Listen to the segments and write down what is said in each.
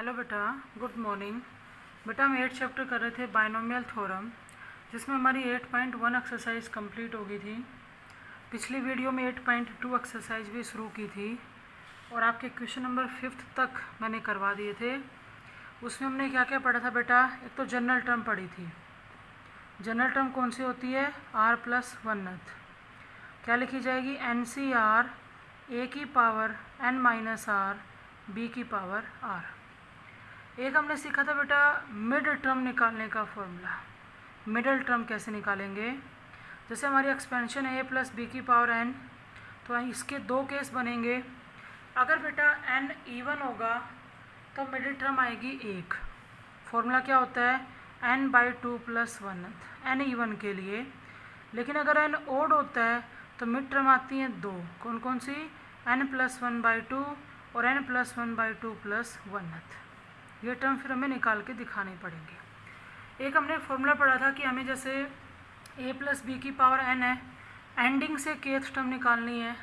Hello बेटा, good morning. बेटा हम 8 चैप्टर कर रहे थे बाइनोमियल थ्योरम, जिसमें हमारी 8.1 एक्सरसाइज कंप्लीट हो गई थी। पिछली वीडियो में 8.2 एक्सरसाइज भी शुरू की थी और आपके क्वेश्चन नंबर 5 तक मैंने करवा दिए थे। उसमें हमने क्या क्या पढ़ा था बेटा? एक तो जनरल टर्म पढ़ी थी। जनरल टर्म कौन सी होती है? r+1th। क्या लिखी जाएगी? NCR a की पावर n-r b की पावर r। एक हमने सीखा था बेटा मिड टर्म निकालने का फॉर्मूला। मिडल टर्म कैसे निकालेंगे? जैसे हमारी एक्सपेंशन है a+b की पावर n, तो इसके दो केस बनेंगे। अगर बेटा n इवन होगा तो मिडिल टर्म आएगी 1। फॉर्मूला क्या होता है? n/2 + 1th, n इवन के लिए। लेकिन अगर n ओड होता है तो मिड टर्म आती हैं 2। कौन कौन सी? n+1/2 और n+1/2 + 1th। ये टर्म फिर हमें निकाल के दिखानी पड़ेंगे। एक हमने फॉर्मूला पढ़ा था कि हमें जैसे a+b की पावर n है, एंडिंग से kth टर्म निकालनी है।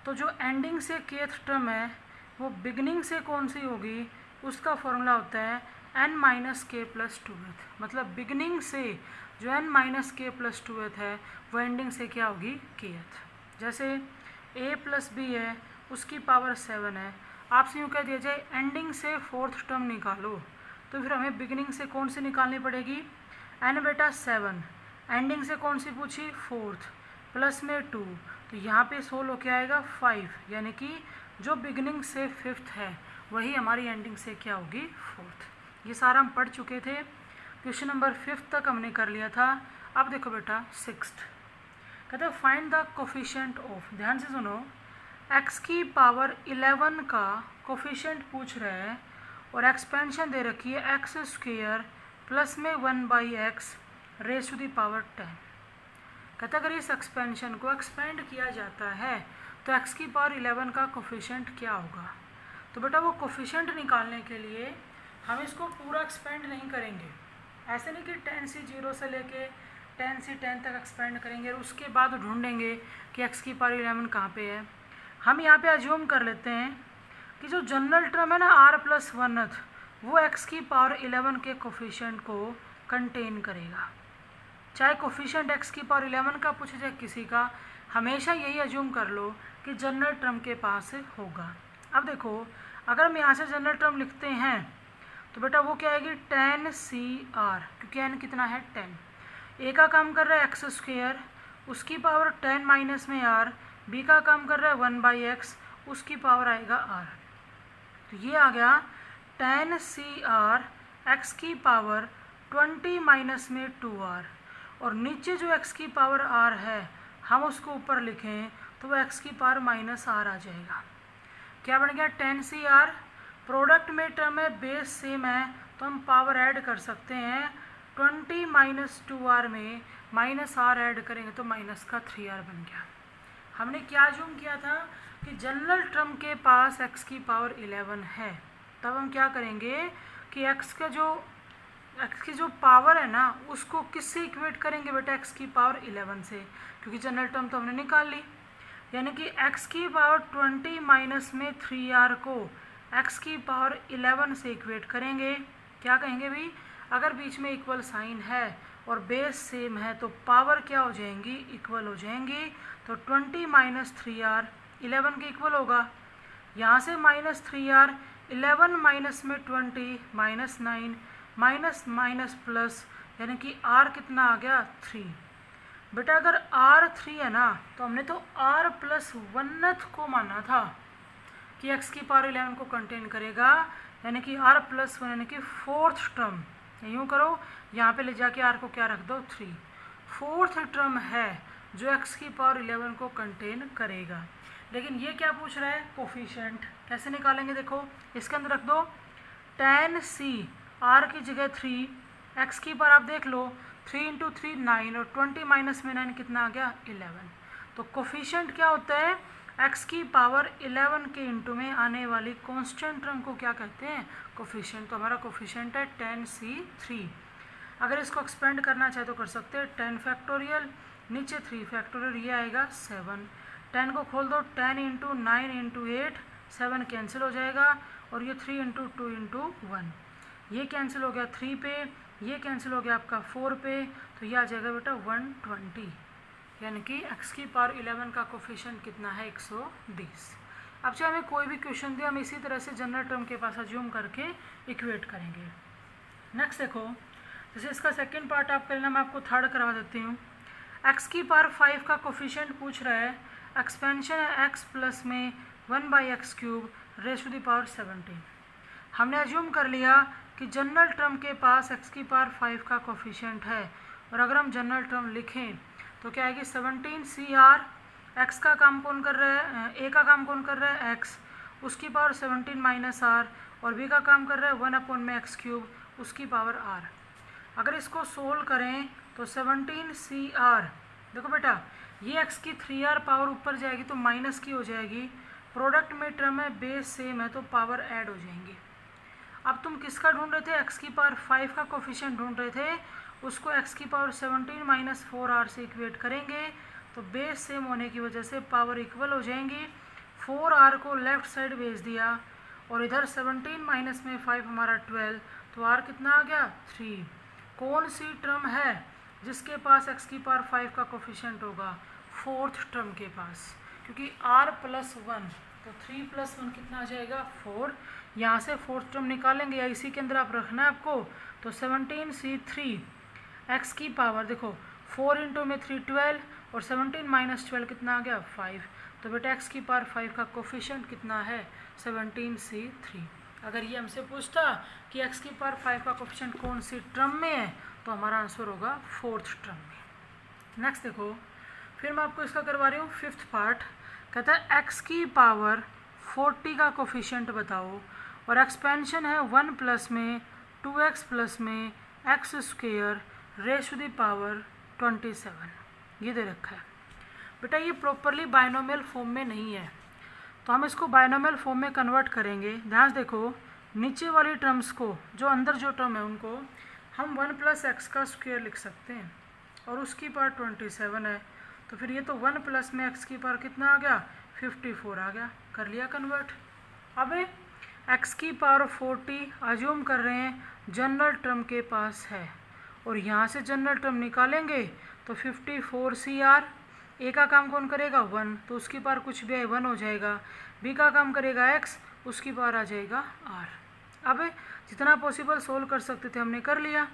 तो जो एंडिंग से kth टर्म है वो बिगनिंग से कौन सी होगी? उसका फॉर्मूला होता है n-k + 2th। मतलब बिगनिंग से जो n-k + 2th है वो एंडिंग से क्या होगी? kth। जैसे a+b है, उसकी पावर 7 है। आपसे यूँ कह दिया जाए एंडिंग से 4th टर्म निकालो, तो फिर हमें बिगिनिंग से कौन सी निकालनी पड़ेगी? n बेटा 7, एंडिंग से कौन सी पूछी? 4th, प्लस में 2, तो यहाँ पे सोल्व होके आएगा 5। यानी कि जो बिगिनिंग से 5th है वही हमारी एंडिंग से क्या होगी? 4th। ये सारा हम पढ़ चुके थे। क्वेश्चन नंबर 5 तक हमने कर लिया था। अब देखो बेटा 6th कहते हैं फाइंड द कोफिशिएंट ऑफ। ध्यान से सुनो, x की पावर 11 का कोफिशिएंट पूछ रहे हैं और एक्सपेंशन दे रखी है x² प्लस में 1/x rays to the power 10। कहता अगर इस एक्सपेंशन को एक्सपेंड किया जाता है तो x की पावर 11 का कोफिशिएंट क्या होगा? तो बेटा वो कोफिशिएंट निकालने के लिए हम इसको पूरा एक्सपेंड नहीं करेंगे। ऐसे नहीं कि 10 से 0 से लेके 10 से 10 तक एक्सपेंड करेंगे और उसके बाद ढूंढेंगे कि x की पावर 11 कहाँ पे है। हम यहाँ पे अज्यूम कर लेते हैं कि जो जनरल टर्म है ना r+1th, वो x की पावर 11 के कोफिशिएंट को कंटेन करेगा। चाहे कोफिशिएंट x की पावर 11 का पूछे जाए किसी का, हमेशा यही अज्यूम कर लो कि जनरल टर्म के पास होगा। अब देखो अगर हम यहाँ से जनरल टर्म लिखते हैं तो बेटा वो क्या आएगी? 10CR, क्योंकि n कितना है? 10। a का काम कर रहा है x², उसकी पावर 10 माइनस में r। b का काम कर रहा है 1/x, उसकी पावर आएगा r। तो ये आ गया 10CR x की पावर 20 माइनस में 2r। और नीचे जो x की पावर r है हम उसको ऊपर लिखें तो वो x की पावर -r आ जाएगा। क्या बन गया? 10CR। प्रोडक्ट में टर्म है, बेस सेम है, तो हम पावर ऐड कर सकते हैं। 20 - 2r में -r ऐड करेंगे तो माइनस का 3r बन गया। हमने क्या जूम किया था कि जनरल टर्म के पास x की पावर 11 है। तब हम क्या करेंगे कि x की जो पावर है ना उसको किससे इक्वेट करेंगे बेटा? x की पावर 11 से, क्योंकि जनरल टर्म तो हमने निकाल ली। यानी कि x की पावर 20 माइनस में 3r को x की पावर 11 से इक्वेट करेंगे। क्या कहेंगे भाई? अगर बीच में इक्वल साइन है और बेस सेम है तो पावर क्या हो जाएंगी? इक्वल हो जाएंगी। तो 20 माइनस 3r 11 के इक्वल होगा। यहाँ से -3r 11 माइनस में 20 -9 माइनस माइनस प्लस, यानी कि r कितना आ गया? 3। बेटा अगर r 3 है ना तो हमने तो r+1th को माना था कि x की पावर 11 को कंटेन करेगा, यानी कि r+1 यानी कि 4th टर्म। यूँ करो, यहाँ पे ले जाके r को क्या रख दो? 3। 4th टर्म है जो x की पावर 11 को कंटेन करेगा। लेकिन ये क्या पूछ रहा है? कोफिशिएंट। कैसे निकालेंगे? देखो इसके अंदर रख दो 10C, r की जगह 3, x की पावर आप देख लो 3 × 3 9 और 20 माइनस में 9 कितना आ गया? 11। तो कोफिशिएंट क्या होता है? x की पावर 11 के इंटू में आने वाली कांस्टेंट टर्म को क्या कहते हैं? कोफिशिएंट। तो हमारा कोफिशिएंट है 10C3। अगर इसको एक्सपेंड करना चाहे तो कर सकते हैं 10 फैक्टोरियल, नीचे 3 फैक्टोरियल, ये आएगा 7। 10 को खोल दो, 10 × 9 × 8, 7 कैंसिल हो जाएगा और ये 3 इंटू 2 इंटू 1, ये कैंसिल हो गया 3 पे, ये कैंसिल हो गया आपका 4 पे, तो ये आ जाएगा बेटा 120, यानी कि x की पावर 11 का कोफिशिएंट कितना है 120। अब चाहे हमें कोई भी क्वेश्चन दिया हम इसी तरह से जनरल टर्म के पास अज्यूम करके इक्वेट करेंगे। नेक्स्ट देखो, जैसे इसका सेकंड पार्ट आप करना, मैं आपको थर्ड करवा देती हूँ। x की पावर 5 का कोफिशिएंट पूछ रहा है, एक्सपेंशन है x प्लस में 1/x³ rays to the power 17। हमने अज्यूम कर लिया कि जनरल टर्म के पास x की पावर 5 का कोफिशिएंट है, और अगर हम जनरल टर्म लिखें तो क्या आएगी 17CR, x का काम कौन कर रहा है, a का काम कौन कर रहा है x, उसकी पावर 17 माइनस r, और b का काम कर रहा है 1/x³ उसकी पावर r। अगर इसको सोल्व करें तो 17CR, देखो बेटा ये x की 3r पावर ऊपर जाएगी तो माइनस की हो जाएगी, प्रोडक्ट में टर्म है, बेस सेम है तो पावर ऐड हो जाएंगी। अब तुम किसका ढूंढ रहे थे, x की पावर 5 का कोफिशिएंट ढूंढ रहे थे, उसको x की पावर 17 माइनस 4r से इक्वेट करेंगे तो बेस सेम होने की वजह से पावर इक्वल हो जाएंगी। 4r को लेफ्ट साइड भेज दिया और इधर 17 माइनस में 5 हमारा 12, तो r कितना आ गया 3। कौन सी टर्म है जिसके पास x की पावर 5 का कोफिशिएंट होगा, फोर्थ टर्म के पास, क्योंकि r प्लस 1 तो 3 प्लस 1 कितना आ जाएगा 4। यहाँ से फोर्थ टर्म निकालेंगे या इसी के अंदर आप रखना है आपको, तो 17C3 x की पावर देखो 4 इंटू में 3 12 और 17 माइनस 12 कितना आ गया 5, तो बेटा x की पावर 5 का कोफिशिएंट कितना है 17C3। अगर ये हमसे पूछता कि x की पावर 5 का कोफिशिएंट कौन सी टर्म में है तो हमारा आंसर होगा फोर्थ टर्म में। नेक्स्ट देखो, फिर मैं आपको इसका करवा रही हूँ फिफ्थ पार्ट। कहता है x की पावर 40 का कोफिशिएंट बताओ, और एक्सपेंशन है 1 प्लस में 2x प्लस में x² rays to the power 27, ये दे रखा है। बेटा ये प्रॉपरली बाइनोमियल फॉर्म में नहीं है, तो हम इसको बाइनोमियल फॉर्म में कन्वर्ट करेंगे। ध्यान से देखो, नीचे वाली टर्म्स को, जो अंदर जो टर्म है उनको हम 1 प्लस x का स्क्वायर लिख सकते हैं, और उसकी पावर 27 है, तो फिर ये तो 1 प्लस में x की पावर कितना आ गया 54 आ गया, कर लिया कन्वर्ट। अब x की पावर 40 अज्यूम कर रहे हैं जनरल टर्म के पास है, और यहाँ से जनरल टर्म निकालेंगे तो 54CR, a का काम कौन करेगा 1, तो उसकी पावर कुछ भी है 1 हो जाएगा, b का काम करेगा x, उसकी पावर आ जाएगा r। अब जितना पॉसिबल सोल्व कर सकते थे हमने कर लिया,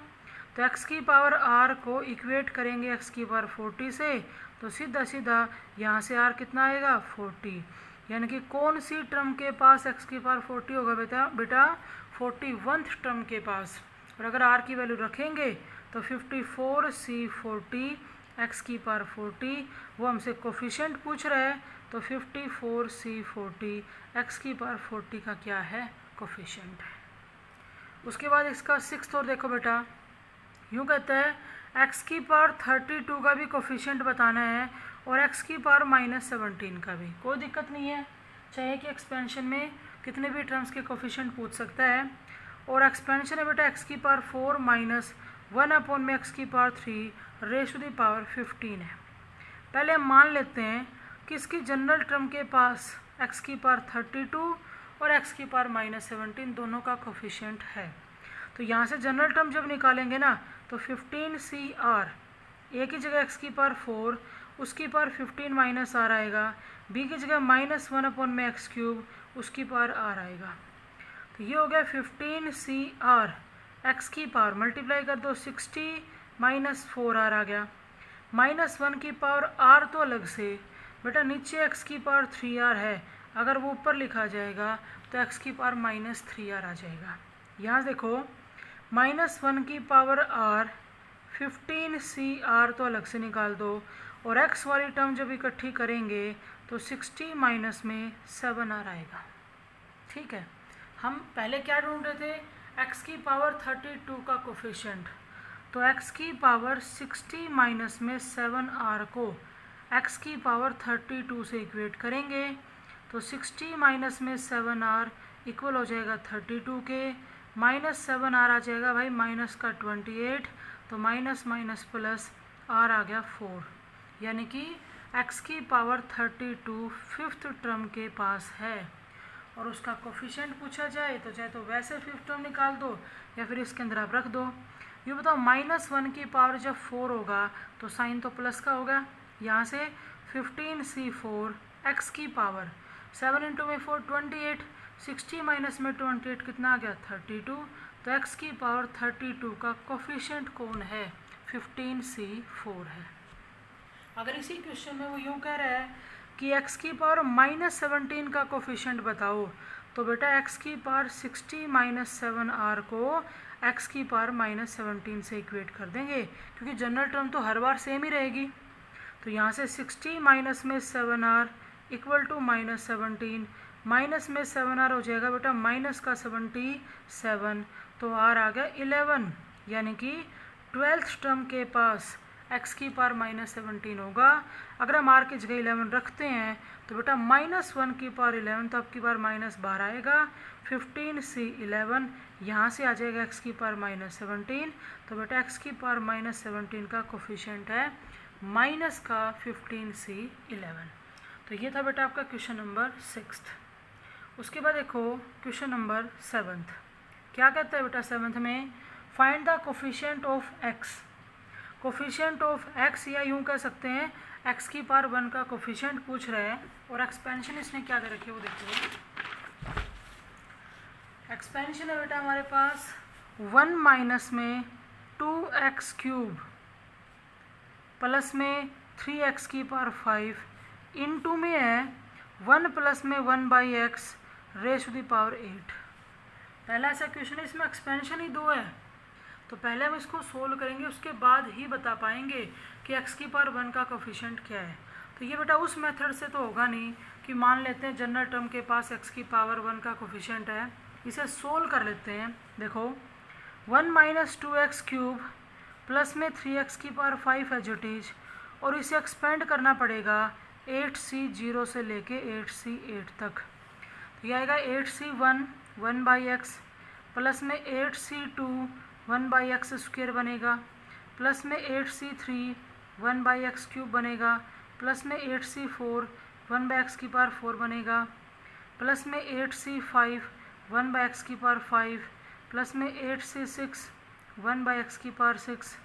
तो x की पावर r को इक्वेट करेंगे x की पावर 40 से, तो सीधा सीधा यहाँ से r कितना आएगा 40, यानी कि कौन सी टर्म के पास x की पावर 40 होगा बेटा 41th टर्म के पास। और अगर r की वैल्यू रखेंगे तो 54C40 x की पावर 40, वो हमसे कोफिशिएंट पूछ रहा है, तो 54C40 x की पावर 40 का क्या है कोफिशिएंट है। उसके बाद इसका सिक्स्थ और देखो बेटा, यूँ कहता है x की पावर 32 का भी कोफिशिएंट बताना है, और x की पावर -17 का भी। कोई दिक्कत नहीं है, चाहे कि एक्सपेंशन में कितने भी टर्म्स के कोफिशिएंट पूछ सकता है। और एक्सपेंशन है बेटा x की पावर 4 माइनस 1 में x की power 3 raise to the power 15 है। पहले हम मान लेते हैं कि इसकी जनरल टर्म के पास x की पावर 32 और x की पावर -17 दोनों का कोफिशिएंट है। तो यहाँ से जनरल टर्म जब निकालेंगे ना तो 15CR, a की जगह x की पावर 4, उसकी पावर 15 माइनस r आएगा, b की जगह -1 में x³, उसकी पावर r आएगा। तो ये हो गया 15CR, x की पावर मल्टीप्लाई कर दो 60 माइनस 4r आ गया, -1 की पावर r तो अलग से, बेटा नीचे x की पावर 3r है, अगर वो ऊपर लिखा जाएगा तो x की पावर -3r आ जाएगा। यहाँ देखो -1 की पावर r, 15CR तो अलग से निकाल दो, और x वाली टर्म जब इकट्ठी करेंगे तो 60 माइनस में 7r आएगा। ठीक है, हम पहले क्या ढूंढ रहे थे x की पावर 32 का कोफिशिएंट, तो x की पावर 60 माइनस में 7r को x की पावर 32 से इक्वेट करेंगे, तो 60 माइनस में 7r इक्वल हो जाएगा 32 के, -7r आ जाएगा भाई माइनस का 28, तो माइनस माइनस प्लस r आ गया 4, यानी कि x की पावर 32 फिफ्थ टर्म के पास है। और उसका कोफिशिएंट पूछा जाए तो चाहे तो वैसे फिफ्थ टर्म निकाल दो या फिर इसके अंदर आप रख दो। ये बताओ -1 की पावर जब 4 होगा तो साइन तो प्लस का होगा। यहाँ से 15c4 x की पावर 7 इंटू में 4 28, 60 माइनस में 28 कितना आ गया 32। तो x की पावर 32 का कोफिशिएंट कौन है 15c4 है। अगर इसी क्वेश्चन में वो यूँ कह रहा है कि x की पावर -17 का कोफिशिएंट बताओ तो बेटा x की पावर 60 माइनस 7r को x की पावर -17 से इक्वेट कर देंगे, क्योंकि जनरल टर्म तो हर बार सेम ही रहेगी। तो यहाँ से 60 माइनस में 7r इक्वल टू -17, माइनस में 7r हो जाएगा बेटा माइनस का 77, तो r आ गया 11, यानी कि 12th टर्म के पास x की पावर -17 होगा। अगर हम r की जगह 11 रखते हैं तो बेटा -1 की पावर 11 तो आपकी पावर -12 आएगा। 15c11 यहाँ से आ जाएगा x की पावर -17, तो बेटा x की पावर -17 का कोफिशिएंट है माइनस का 15c11। तो ये था बेटा आपका क्वेश्चन नंबर 6। उसके बाद देखो क्वेश्चन नंबर 7। क्या कहता है बेटा 7th में, find the coefficient of x। Coefficient of x या यूँ कह सकते हैं x की पावर 1 का कोफिशिएंट पूछ रहे हैं और एक्सपेंशन इसने क्या दे रखी है वो देखिए। एक्सपेंशन है बेटा हमारे पास 1 माइनस में 2x क्यूब प्लस में 3x की पावर 5 इनटू में है 1 प्लस में 1/x rays to the power 8। पहला ऐसा क्वेश्चन है इसमें एक्सपेंशन ही 2 है, तो पहले हम इसको सोल्व करेंगे, उसके बाद ही बता पाएंगे कि x की पावर 1 का कोफिशिएंट क्या है। तो ये बेटा उस मेथड से तो होगा नहीं कि मान लेते हैं जनरल टर्म के पास x की पावर 1 का कोफिशिएंट है, इसे सोल्व कर लेते हैं। देखो 1 माइनस 2x क्यूब प्लस में 3x की पावर 5 है जो टीज, और इसे एक्सपेंड करना पड़ेगा 8c0 से लेके 8c8 तक। तो यह आएगा 8c1 1/x प्लस में 8c2 1/x स्क्वेयर बनेगा, प्लस में 8c3 1/x क्यूब बनेगा, प्लस में 8c4 1/x की पावर 4 बनेगा, प्लस में 8c5 1/x की पावर 5, प्लस में 8c6 1/x की पावर 6,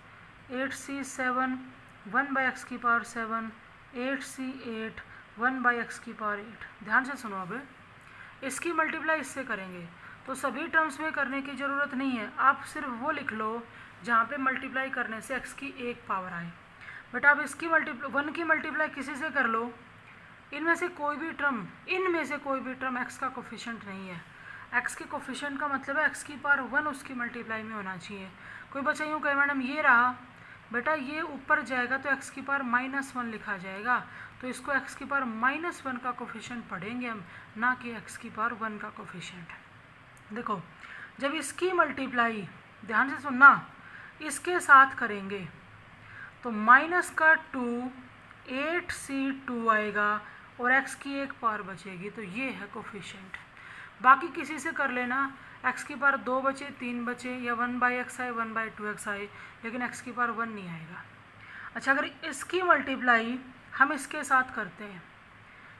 8c7 1/x की पावर 7, 8c8 1/x की पावर 8। ध्यान से सुनो, अब इसकी मल्टीप्लाई इससे करेंगे तो सभी टर्म्स में करने की ज़रूरत नहीं है, आप सिर्फ वो लिख लो जहाँ पे मल्टीप्लाई करने से x की एक पावर आए। बट आप इसकी 1 की मल्टीप्लाई किसी से कर लो, इनमें से कोई भी टर्म x का कोफिशिएंट नहीं है। x के कोफिशिएंट का मतलब है x की पावर 1 उसकी मल्टीप्लाई में होना चाहिए। कोई बच्चा यूँ कहे मैडम ये रहा, बेटा ये ऊपर जाएगा तो x की पावर -1 लिखा जाएगा, तो इसको x की पावर -1 का कोफिशिएंट पढ़ेंगे हम, ना कि x की पावर 1 का कोफिशिएंट। देखो जब इसकी मल्टीप्लाई ध्यान से सुनना इसके साथ करेंगे तो माइनस का 2 8c2 आएगा और x की एक पावर बचेगी, तो ये है कोफिशिएंट। बाकी किसी से कर लेना, x की पावर 2 बचे 3 बचे या 1/x आए 1/2x आए, लेकिन x की पावर 1 नहीं आएगा। अच्छा अगर इसकी मल्टीप्लाई हम इसके साथ करते हैं,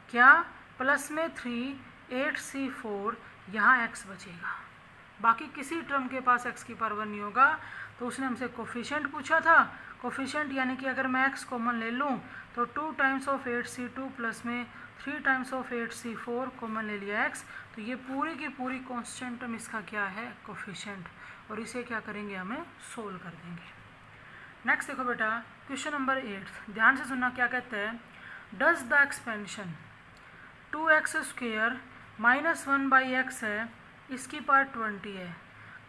क्या प्लस में 3 8c4 यहाँ x बचेगा, बाकी किसी टर्म के पास x की पावर 1 नहीं होगा। तो उसने हमसे कोफिशिएंट पूछा था, कोफिशिएंट यानी कि अगर मैं x कॉमन ले लूँ तो 2 टाइम्स ऑफ 8c2 प्लस में 3 टाइम्स ऑफ 8c4 कॉमन ले लिया x, तो ये पूरी की पूरी कांस्टेंट टर्म इसका क्या है कोफिशिएंट, और इसे क्या करेंगे हमें सोल्व कर देंगे। नेक्स्ट देखो बेटा क्वेश्चन नंबर 8, ध्यान से सुनना क्या कहते हैं। Does the expansion 2x² -1/x है, इसकी पावर 20 है।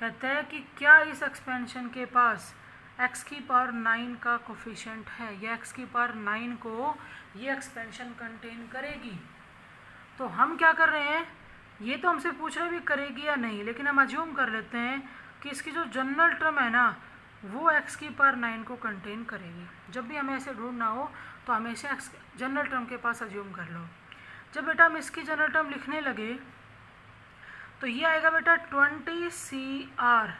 कहते हैं कि क्या इस एक्सपेंशन के पास x की पावर 9 का कोफिशिएंट है, या x की पावर 9 को ये एक्सपेंशन कंटेन करेगी। तो हम क्या कर रहे हैं, ये तो हमसे पूछ रहे भी करेगी या नहीं, लेकिन हम अज्यूम कर लेते हैं कि इसकी जो जनरल टर्म है ना वो x की पावर 9 को कंटेन करेगी। जब भी हमें ऐसे ढूंढना हो तो हमेशा x जनरल टर्म के पास अज्यूम कर लो। जब बेटा हम इसकी जनरल टर्म लिखने लगे तो ये आएगा बेटा 20cr,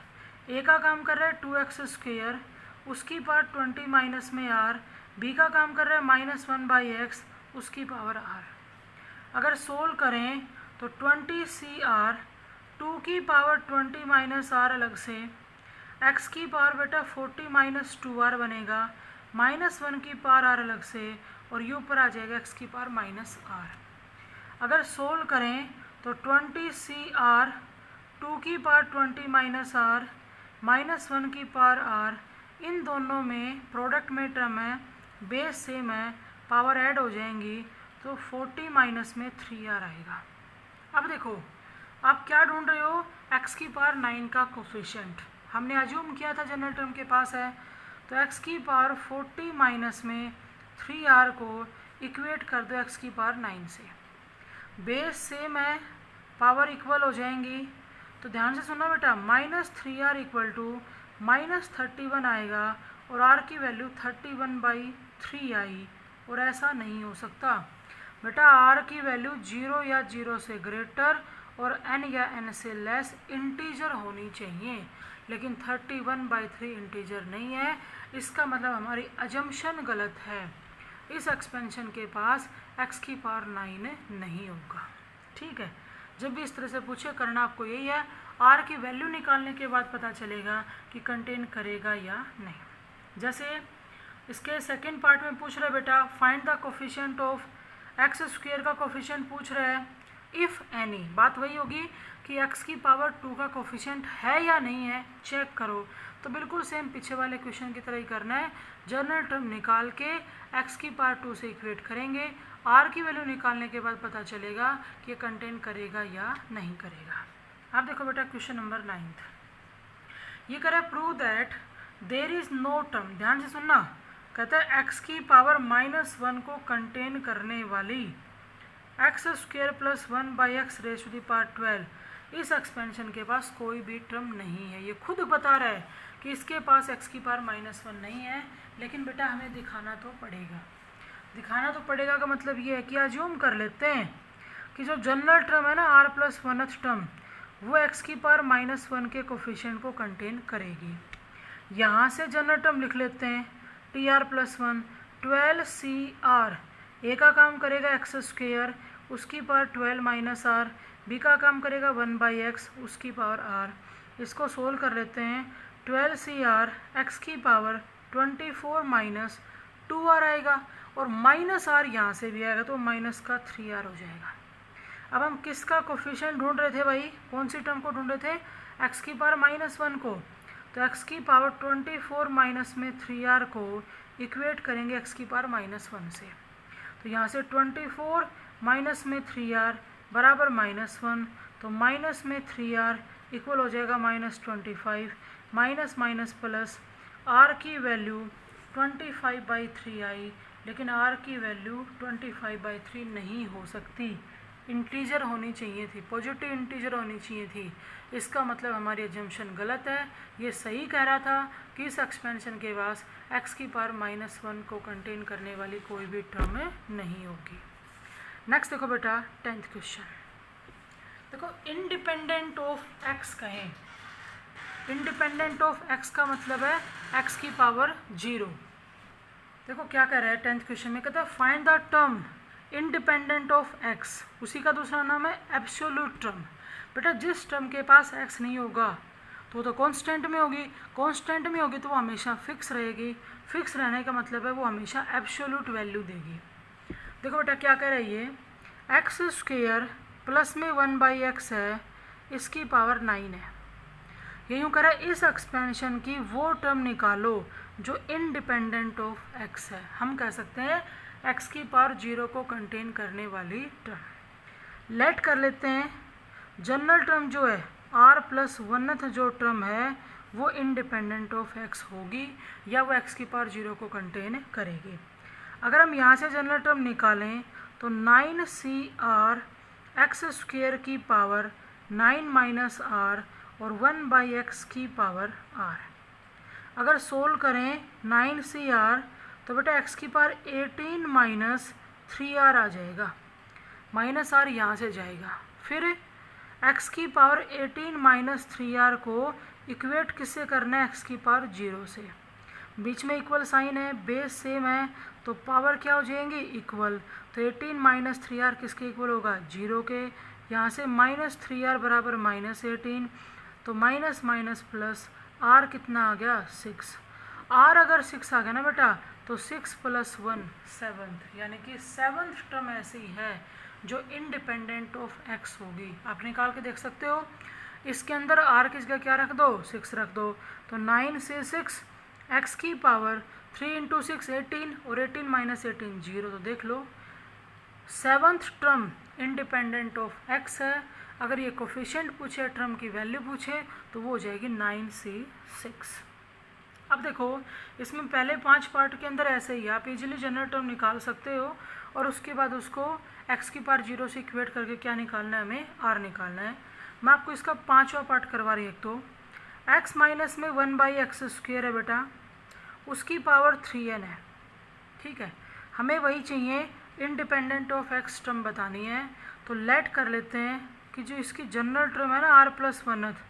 ए का काम कर रहा है 2x², उसकी पावर 20 माइनस में r, बी का काम कर रहा है -1/x, उसकी पावर r। अगर सोल्व करें तो 20CR 2 की पावर 20 माइनस आर अलग से, x की पावर बेटा 40 माइनस 2r बनेगा, -1 की पावर r अलग से, और u पर आ जाएगा x की पावर माइनस r। अगर सोल्व करें तो 20CR 2 की पावर 20 माइनस r -1 की पावर r, इन दोनों में प्रोडक्ट में टर्म है, बेस सेम है, पावर ऐड हो जाएंगी तो 40 माइनस में 3r आएगा। अब देखो आप क्या ढूंढ रहे हो, x की पावर 9 का कोफिशिएंट। हमने अज्यूम किया था जनरल टर्म के पास है, तो x की पावर 40 माइनस में 3r को इक्वेट कर दो x की पावर 9 से। बेस सेम है, पावर इक्वल हो जाएंगी, तो ध्यान से सुनना बेटा, -3r इक्वल टू -31 आएगा और r की वैल्यू 31/3 आई, और ऐसा नहीं हो सकता बेटा। r की वैल्यू 0 या 0 से ग्रेटर और n या n से लेस इंटीजर होनी चाहिए, लेकिन 31/3 इंटीजर नहीं है, इसका मतलब हमारी अजम्पशन गलत है। इस एक्सपेंशन के पास x की पावर 9 नहीं होगा। ठीक है, जब भी इस तरह से पूछे करना आपको यही है, r की वैल्यू निकालने के बाद पता चलेगा कि कंटेन करेगा या नहीं। जैसे इसके सेकंड पार्ट में पूछ रहे बेटा, find the coefficient of x square का कोफिशिएंट पूछ रहे हैं, इफ़ एनी। बात वही होगी कि x की पावर 2 का कोफिशिएंट है या नहीं है, चेक करो। तो बिल्कुल सेम पीछे वाले क्वेश्चन की तरह ही करना है, जनरल टर्म निकाल के x की पावर 2 से इक्वेट करेंगे, r की वैल्यू निकालने के बाद पता चलेगा कि ये कंटेन करेगा या नहीं करेगा। आप देखो बेटा क्वेश्चन नंबर 9, ये करे prove that there is no term. ध्यान से सुनना, कहता है x की पावर -1 को कंटेन करने वाली x² + 1/x rays to the power 12, इस एक्सपेंशन के पास कोई भी टर्म नहीं है। ये खुद बता रहा है कि इसके पास x की पावर -1 नहीं है, लेकिन बेटा हमें दिखाना तो पड़ेगा। दिखाना तो पड़ेगा का मतलब ये है कि अज्यूम कर लेते हैं कि जो जनरल टर्म है ना r + 1th टर्म, वो x की पावर -1 के कोफिशिएंट को कंटेन करेगी। यहाँ से जनरल टर्म लिख लेते हैं, tr + 1 12CR, a का काम करेगा x², उसकी पावर 12 माइनस r, b का काम करेगा 1/x, उसकी पावर r। इसको सोल्व कर लेते हैं, 12CR x की पावर 24 माइनस 2r आएगा, और माइनस r यहाँ से भी आएगा तो माइनस का 3r हो जाएगा। अब हम किसका कोफिशिएंट ढूंढ रहे थे भाई, कौन सी टर्म को ढूंढ रहे थे, x की पावर -1 को। तो x की पावर 24 माइनस में 3r को इक्वेट करेंगे x की पावर -1 से। तो यहाँ से 24 माइनस में 3r बराबर -1, तो माइनस में 3r इक्वल हो जाएगा -25, माइनस माइनस प्लस, r की वैल्यू 25/3 आई, लेकिन r की वैल्यू 25/3 नहीं हो सकती, इंटीजर होनी चाहिए थी, पॉजिटिव इंटीजर होनी चाहिए थी। इसका मतलब हमारी एजम्पशन गलत है। ये सही कह रहा था कि इस एक्सपेंशन के पास x की पावर -1 को कंटेन करने वाली कोई भी टर्म नहीं होगी। नेक्स्ट देखो बेटा 10th क्वेश्चन, देखो इंडिपेंडेंट ऑफ x कहें, इंडिपेंडेंट ऑफ x का मतलब है x की पावर 0। देखो क्या कह रहा है 10th क्वेश्चन में, कहता है find the term independent of x, उसी का दूसरा नाम है एब्सोल्यूट टर्म। बेटा जिस टर्म के पास x नहीं होगा तो वो तो कांस्टेंट में होगी, कांस्टेंट में होगी तो वो हमेशा फिक्स रहेगी, फिक्स रहने का मतलब है वो हमेशा एब्सोल्यूट वैल्यू देगी। देखो बेटा क्या कह रही है, x² प्लस में 1/x है, इसकी पावर 9 है। ये यूँ कह रहा है इस एक्सपेंशन की वो टर्म निकालो जो इंडिपेंडेंट ऑफ x है। हम कह सकते हैं x की पावर 0 को कंटेन करने वाली टर्म। लेट कर लेते हैं जनरल टर्म जो है r + 1th जो टर्म है वो इंडिपेंडेंट ऑफ x होगी, या वो x की पावर 0 को कंटेन करेगी। अगर हम यहाँ से जनरल टर्म निकालें तो 9CR x² की पावर 9 माइनस r और 1/x की पावर r। अगर सोल्व करें 9CR तो बेटा x की पावर 18 माइनस 3r आ जाएगा, माइनस r यहाँ से जाएगा। फिर x की पावर 18 माइनस 3r को इक्वेट किससे करना है, x की पावर 0 से। बीच में इक्वल साइन है, बेस सेम है, तो पावर क्या हो जाएंगी इक्वल। तो 18 माइनस 3r किसके इक्वल होगा, 0 के, यहाँ से -3r बराबर -18, तो माइनस माइनस प्लस r कितना आ गया 6। r अगर 6 आ गया ना बेटा तो 6 + 1 7th, यानी कि 7th टर्म ऐसी है जो इंडिपेंडेंट ऑफ x होगी। आप निकाल के देख सकते हो। इसके अंदर r की जगह क्या रख दो 6 रख दो, तो 9 से 6 x की पावर 3 × 6 18 और 18 - 18 0। तो देख लो 7th term independent of x है। अगर ये कोफिशिएंट पूछे टर्म की वैल्यू पूछे तो वो हो जाएगी 9c6। अब देखो इसमें पहले 5 पार्ट के अंदर ऐसे ही आप इजीली जनरल टर्म निकाल सकते हो और उसके बाद उसको x की पावर 0 से इक्वेट करके क्या निकालना है, हमें r निकालना है। मैं आपको इसका 5वां पार्ट करवा रही हूँ। एक तो x माइनस में 1/x² है बेटा, उसकी पावर 3n है, ठीक है। हमें वही चाहिए, इंडिपेंडेंट ऑफ x टर्म बतानी है। तो लेट कर लेते हैं कि जो इसकी जनरल टर्म है ना r + 1th,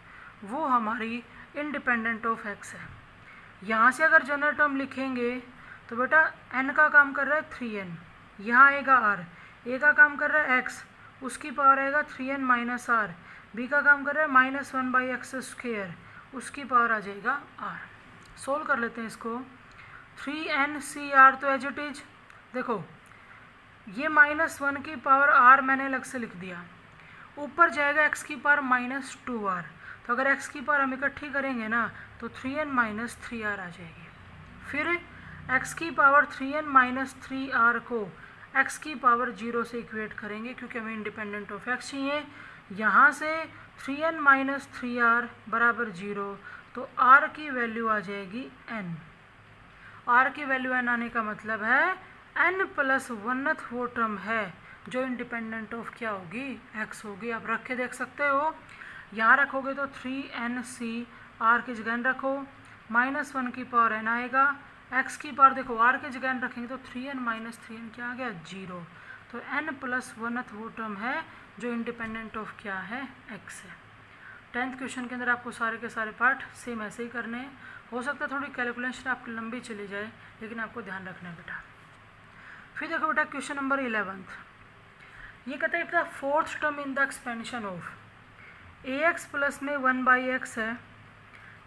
वो हमारी इंडिपेंडेंट ऑफ x है। यहाँ से अगर जनरल टर्म लिखेंगे तो बेटा n का काम कर रहा है 3n, यहाँ आएगा r, a का काम कर रहा है x, उसकी पावर आएगा 3n - r, b का काम कर रहा है -1/x², उसकी पावर आ जाएगा r। सोल्व कर लेते हैं इसको। 3n(r) तो एज इट इज, देखो ये -1 की पावर r मैंने अलग से लिख दिया, ऊपर जाएगा x की पावर -2r, तो अगर x की पावर हम इकट्ठी करेंगे ना तो 3n - 3r आ जाएगी। फिर x की पावर 3n - 3r को x की पावर 0 से इक्वेट करेंगे क्योंकि हमें इंडिपेंडेंट ऑफ x चाहिए। यहाँ से 3n - 3r बराबर 0, तो r की वैल्यू आ जाएगी n। r की वैल्यू n आने का मतलब है n + 1th वो टर्म है जो इंडिपेंडेंट ऑफ क्या होगी, x होगी। आप रख के देख सकते हो। यहाँ रखोगे तो 3nc, r की जगह n रखो, -1 की पावर n आएगा, x की पावर देखो r की जगह n रखेंगे तो 3n - 3n क्या आ गया 0। तो n + 1th वो टर्म है जो इंडिपेंडेंट ऑफ क्या है, x है। 10th क्वेश्चन के अंदर आपको सारे के सारे पार्ट सेम ऐसे ही करने हैं। हो सकता है थोड़ी कैलकुलेशन आपकी लंबी चली जाए, लेकिन आपको ध्यान रखना है बेटा। फिर देखो बेटा क्वेश्चन नंबर 11th, ये कहता है बेटा 4th term in the expansion of ax + में 1/x है,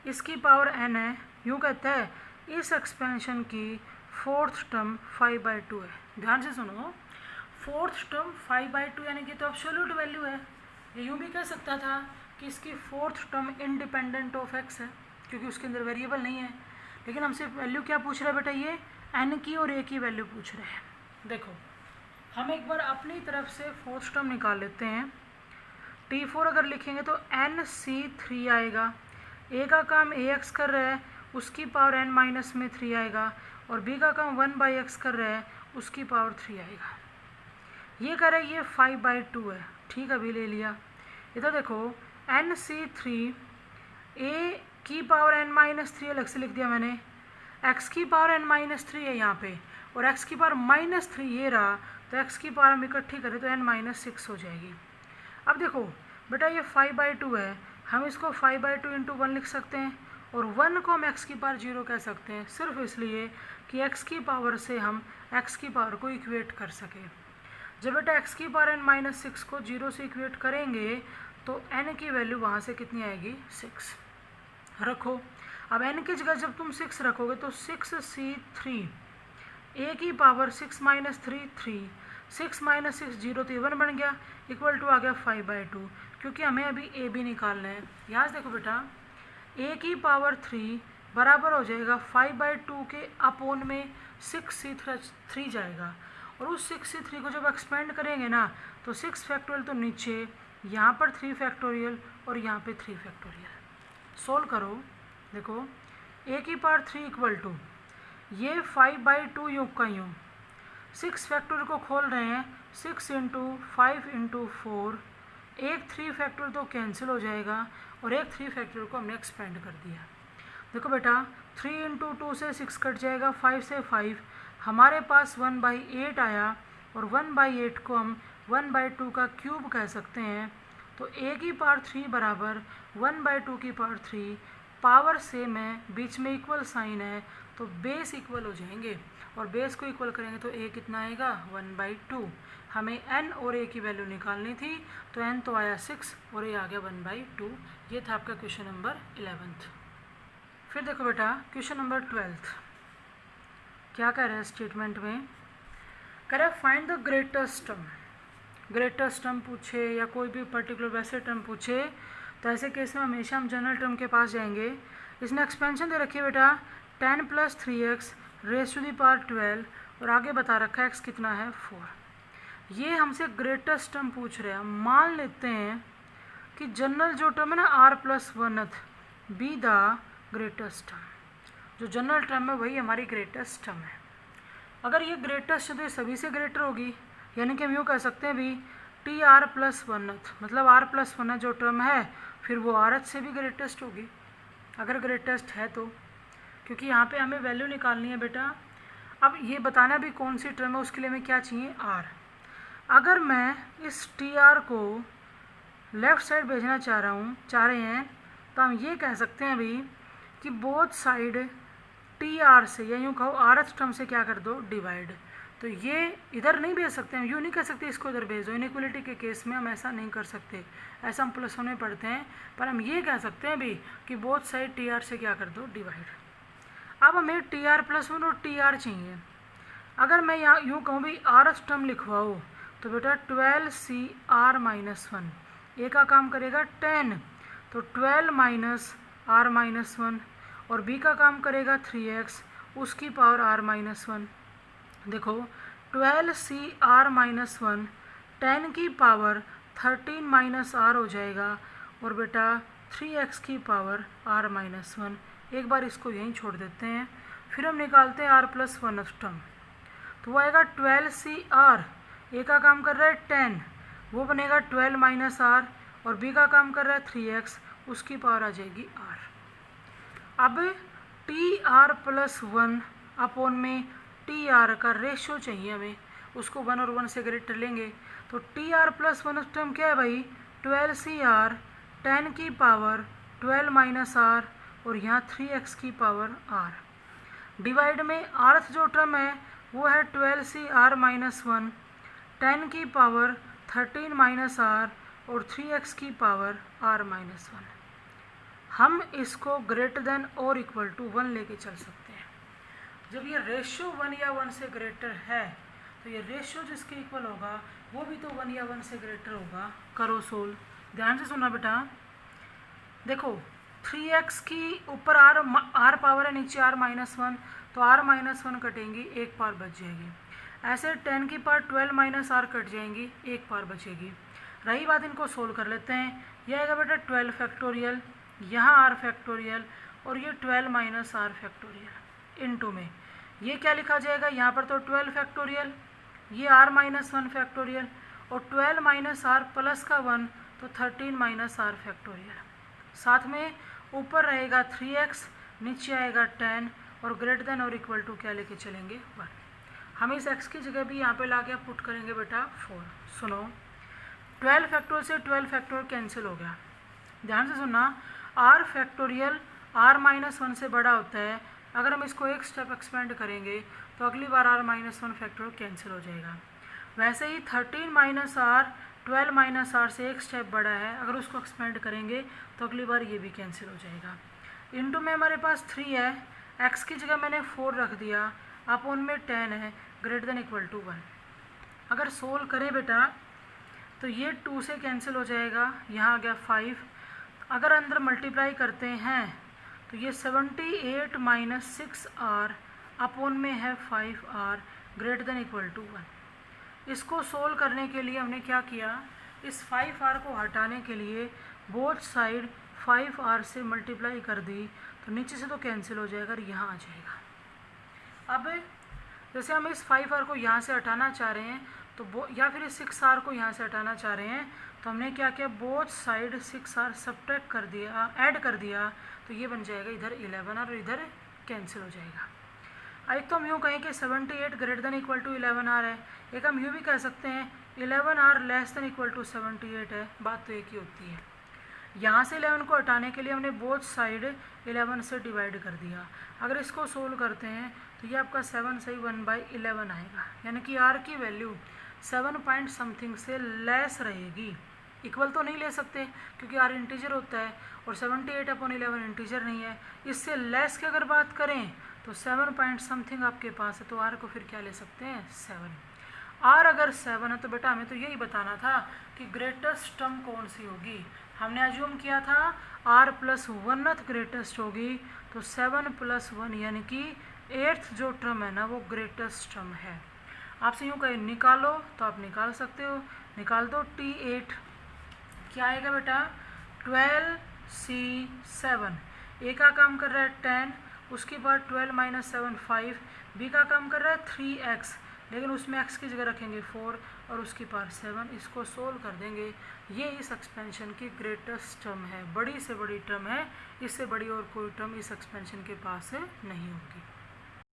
इसकी पावर n है। यूँ कहता है इस एक्सपेंशन की 4th टर्म 5/2 है। ध्यान से सुनो, 4th टर्म 5/2 यानी कि तो एब्सोल्यूट वैल्यू है। ये यूँ भी कह सकता था कि इसकी 4th term independent of x है क्योंकि उसके अंदर वेरिएबल नहीं है, लेकिन हमसे वैल्यू क्या पूछ रहा है बेटा, ये n की और a की वैल्यू पूछ रहे हैं। देखो हम एक बार अपनी तरफ से 4th टर्म निकाल लेते हैं। T4 अगर लिखेंगे तो nc3 आएगा, a का काम ax कर रहा है, उसकी पावर n - 3 आएगा, और b का काम 1/x कर रहा है, उसकी पावर 3 आएगा। ये कह रहा है ये 5/2 है, ठीक है, अभी ले लिया। इधर देखो nc3, a की पावर n - 3 अलग से लिख दिया मैंने, x की पावर n - 3 है यहाँ पे, और x की पावर -3 ये रहा, तो x की पावर हम इकट्ठी करें तो n - 6 हो जाएगी। अब देखो बेटा ये 5/2 है, हम इसको 5/2 × 1 लिख सकते हैं, और 1 को हम x की पावर 0 कह सकते हैं, सिर्फ इसलिए कि x की पावर से हम x की पावर को इक्वेट कर सकें। जब बेटा x की पावर n - 6 को 0 से इक्वेट करेंगे तो n की वैल्यू वहाँ से कितनी आएगी 6 रखो। अब n की जगह जब तुम 6 रखोगे तो 6c3, a की पावर 6 - 3 3, 6 - 6 0, तो 1 बन गया, इक्वल टू आ गया 5/2, क्योंकि हमें अभी a भी निकालना है। यहाँ से देखो बेटा a की पावर 3 बराबर हो जाएगा 5/2 के अपोन में 6c3 जाएगा, और उस 6c3 को जब एक्सपेंड करेंगे ना तो 6 फैक्टोरियल तो नीचे, यहाँ पर 3 फैक्टोरियल और यहाँ पे 3 फैक्टोरियल। सोल्व करो, देखो a की पावर 3 इक्वल टू ये 5/2 यूँ का यूँ, 6 फैक्टोरियल को खोल रहे हैं, 6 × 5 × 4, एक 3 फैक्टोरियल तो कैंसिल हो जाएगा, और एक 3 फैक्टोरियल को हमने एक्सपेंड कर दिया। देखो बेटा 3 × 2 से 6 कट जाएगा, 5 से 5, हमारे पास 1/8 आया, और 1/8 को हम 1/2 का क्यूब कह सकते हैं। तो a की पावर 3 बराबर 1/2 की पावर 3, पावर सेम है, बीच में इक्वल साइन है, तो बेस इक्वल हो जाएंगे और बेस को इक्वल करेंगे तो a कितना आएगा 1/2। हमें n और a की वैल्यू निकालनी थी, तो n तो आया 6 और a आ गया 1/2। ये था आपका क्वेश्चन नंबर 11th। फिर देखो बेटा क्वेश्चन नंबर 12th क्या कह रहे हैं स्टेटमेंट में, कह रहे find the greatest term. Greatest term पूछे या कोई भी पर्टिकुलर वैसे टर्म पूछे तो ऐसे केस में हमेशा हम जनरल टर्म के पास जाएंगे। इसने एक्सपेंशन दे रखी है बेटा 10 + 3x rays to the power 12 और आगे बता रखा है x कितना है 4। ये हमसे ग्रेटेस्ट टर्म पूछ रहे हैं। मान लेते हैं कि जनरल जो टर्म है ना r+1th be the greatest term, जो जनरल टर्म है वही हमारी ग्रेटेस्ट टर्म है। अगर ये ग्रेटेस्ट है तो ये सभी से ग्रेटर होगी, यानी कि हम यूँ कह सकते हैं भी TR+1th मतलब r+1th जो टर्म है फिर वो rth से भी ग्रेटेस्ट होगी अगर ग्रेटेस्ट है तो, क्योंकि यहाँ पे हमें वैल्यू निकालनी है बेटा। अब ये बताना भी कौन सी टर्म है उसके लिए हमें क्या चाहिए r। अगर मैं इस TR को लेफ़्ट साइड भेजना चाह रहे हैं तो हम ये कह सकते हैं भी कि बोथ साइड TR से या यूँ कहो rth टर्म से क्या कर दो डिवाइड। तो ये इधर नहीं भेज सकते, हम यूँ नहीं कह सकते इसको इधर भेज दो। इनइक्वलिटी के केस में हम ऐसा नहीं कर सकते, ऐसा हम +1 में पढ़ते हैं। पर हम ये कह सकते हैं भी कि बोथ साइड TR से क्या कर दो डिवाइड। अब हमें TR+1 और TR चाहिए। अगर मैं यहाँ यूँ कहूँ भी rth टर्म लिखवाओ तो बेटा 12CR-1 ए का काम करेगा 10 तो 12 - r-1 और बी का काम करेगा 3x उसकी पावर r-1। देखो 12CR-1 10 की पावर 13 - r हो जाएगा और बेटा 3x की पावर r-1। एक बार इसको यहीं छोड़ देते हैं, फिर हम निकालते हैं r+1th टर्म, तो वो आएगा 12CR। ए का काम कर रहा है 10 वो बनेगा 12 - r और बी का काम कर रहा है 3x उसकी पावर आ जाएगी r। अब TR+1 अपॉन में TR का रेशियो चाहिए हमें, उसको 1 और 1 से ग्रेटर लेंगे। तो TR+1 टर्म क्या है भाई 12CR 10 की पावर 12 - r और यहाँ 3x की पावर r डिवाइड में rth जो टर्म है वो है 12CR-1 10 की पावर 13 - r और 3x की पावर r-1। हम इसको ग्रेटर देन और इक्वल टू 1 लेके चल सकते हैं। जब ये रेशियो 1 या 1 से ग्रेटर है तो ये रेशियो जिसके इक्वल होगा वो भी तो 1 या 1 से ग्रेटर होगा। करो सोल्व, ध्यान से सुनना बेटा। देखो 3x की ऊपर r पावर है, नीचे r-1 तो r-1 कटेंगी, एक पावर बच जाएगी। ऐसे 10 की पावर 12 - r कट जाएंगी, एक पावर बचेगी। रही बात, इनको सोल्व कर लेते हैं। यह आएगा बेटा 12 फैक्टोरियल, यहाँ r फैक्टोरियल और ये 12 - r फैक्टोरियल इनटू में ये क्या लिखा जाएगा, यहाँ पर तो 12 फैक्टोरियल, ये r-1 फैक्टोरियल और 12 - r प्लस का 1 तो 13 - r फैक्टोरियल। साथ में ऊपर रहेगा 3x, नीचे आएगा 10 और ग्रेटर देन और इक्वल टू क्या लेके चलेंगे 1। हम इस x की जगह भी यहाँ पे ला के पुट करेंगे बेटा 4। सुनो 12 फैक्टोरियल से 12 फैक्टोरियल कैंसिल हो गया। ध्यान से सुनना, r फैक्टोरियल r-1 से बड़ा होता है। अगर हम इसको एक स्टेप एक्सपेंड करेंगे तो अगली बार r-1 फैक्टोरियल कैंसिल हो जाएगा। वैसे ही 13 - r 12 - r से एक स्टेप बड़ा है, अगर उसको एक्सपेंड करेंगे तो अगली बार ये भी कैंसिल हो जाएगा। इनटू में हमारे पास 3 है, x की जगह मैंने 4 रख दिया, अपॉन में 10 है, ग्रेटर देन इक्वल टू 1। अगर सोल्व करें बेटा तो ये 2 से कैंसिल हो जाएगा, यहाँ आ गया 5। अगर अंदर मल्टीप्लाई करते हैं तो ये 78 - 6r अपॉन में है 5r greater than equal to 1। इसको सोल्व करने के लिए हमने क्या किया, इस 5r को हटाने के लिए बोथ साइड 5r से मल्टीप्लाई कर दी, तो नीचे से तो कैंसिल हो जाएगा और यहाँ आ जाएगा। अब जैसे हम इस 5r को यहाँ से हटाना चाह रहे हैं तो या फिर इस 6r को यहाँ से हटाना चाह रहे हैं तो हमने क्या किया, बोथ साइड 6r सब्ट्रैक्ट कर दिया, ऐड कर दिया, तो ये बन जाएगा इधर 11 और इधर कैंसिल हो जाएगा। एक तो हम यूँ कहें कि 78 greater than equal to 11r है, एक हम यूँ भी कह सकते हैं 11r less than equal to 78 है, बात तो एक ही होती है। यहाँ से 11 को हटाने के लिए हमने बोथ साइड 11 से डिवाइड कर दिया। अगर इसको सोल्व करते हैं तो ये आपका 7 सही 1/11 आएगा, यानी कि आर की वैल्यू 7 पॉइंट समथिंग से लेस रहेगी। इक्वल तो नहीं ले सकते क्योंकि आर इंटीजर होता है और 78/11 इंटीजर नहीं है। इससे लेस की अगर बात करें तो 7 पॉइंट समथिंग आपके पास है, तो आर को फिर क्या ले सकते हैं 7। आर अगर 7 है तो बेटा हमें तो यही बताना था कि ग्रेटेस्ट टर्म कौन सी होगी। हमने अज्यूम किया था आर प्लस 1th ग्रेटेस्ट होगी, तो 7 + 1 यानी कि 8th जो टर्म है ना वो ग्रेटेस्ट टर्म है। आपसे यूँ कहीं निकालो तो आप निकाल सकते हो, निकाल दो T8 क्या आएगा बेटा 12C7। ए का काम कर रहा है 10, उसके बाद 12 - 7 5, बी का काम कर रहा है 3x, लेकिन उसमें x की जगह रखेंगे 4 और उसके पार 7। इसको सोल्व कर देंगे, ये इस एक्सपेंशन की ग्रेटेस्ट टर्म है, बड़ी से बड़ी टर्म है, इससे बड़ी और कोई टर्म इस एक्सपेंशन के पास नहीं होगी।